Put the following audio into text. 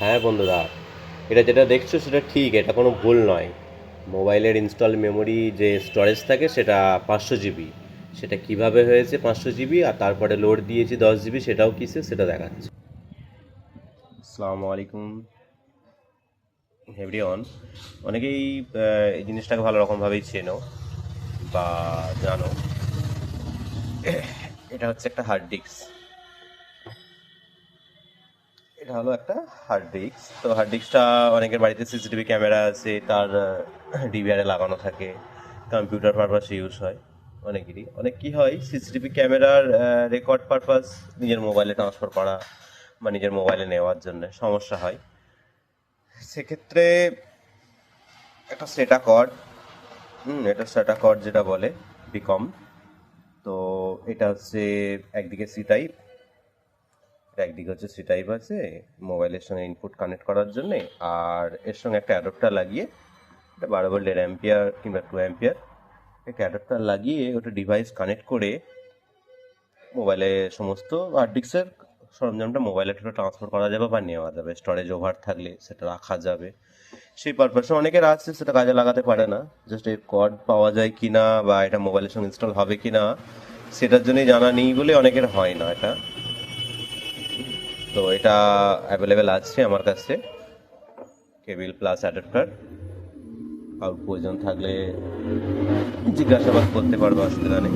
হ্যাঁ বন্ধুরা, এটা যেটা দেখছো সেটা ঠিক, এটা কোনো ভুল নয়। মোবাইলের ইনস্টল মেমোরি যে স্টোরেজ থাকে সেটা 500 জিবি। সেটা কিভাবে হয়েছে 500 জিবি, আর তারপরে লোড দিয়েছি 10 জিবি, সেটাও কিসে সেটা দেখাচ্ছে। আসসালামু আলাইকুম এভরিওয়ান। অনেকেই এই জিনিসটাকে ভালো রকমভাবেই চেনো বা জানো। এটা হচ্ছে একটা হার্ড ডিস্ক। এটা হলো একটা হার্ড ডিস্ক। তো হার্ড ডিস্কটা অনেকের বাড়িতে সিসিটিভি ক্যামেরা আছে, তার ডিভিআরে লাগানো থাকে, কম্পিউটার পারপাসে ইউজ হয়। অনেকেরই অনেক কি হয়, সিসিটিভি ক্যামেরার রেকর্ড পারপাস নিজের মোবাইলে ট্রান্সফার করা বা নিজের মোবাইলে নেওয়ার জন্য সমস্যা হয়। সেক্ষেত্রে একটা সেটা কর্ড, এটা সেটা কর্ড যেটা বলে বিকম। তো এটা হচ্ছে একদিকে সি টাইপ, একদিকে হচ্ছে সি টাইপ আছে মোবাইলের সঙ্গে ইনপুট কানেক্ট করার জন্যে, আর এর সঙ্গে একটা অ্যাডাপ্টার লাগিয়ে, এটা 12 ভোল্ট 1.5 অ্যাম্পিয়ার কিংবা 2 অ্যাম্পিয়ার, একটা অ্যাডাপ্টার লাগিয়ে ওটা ডিভাইস কানেক্ট করে মোবাইলে সমস্ত হার্ড ডিস্কের সরঞ্জামটা মোবাইলে ট্রান্সফার করা যাবে বা নেওয়া যাবে। স্টোরেজ ওভার থাকলে সেটা রাখা যাবে। সেই পারপাসে অনেকের আছে, সেটা কাজে লাগাতে পারে না। জাস্ট এর কর্ড পাওয়া যায় কি না বা এটা মোবাইলের সঙ্গে ইনস্টল হবে কি না সেটার জন্যই জানা নেই বলে অনেকের হয় না এটা। তো এটা অ্যাভেলেবেল আছে আমার কাছে, কেবিল প্লাস অ্যাডাপ্টার। আর প্রয়োজন থাকলে জিজ্ঞাসাবাদ করতে পারবো, অসুবিধা নেই।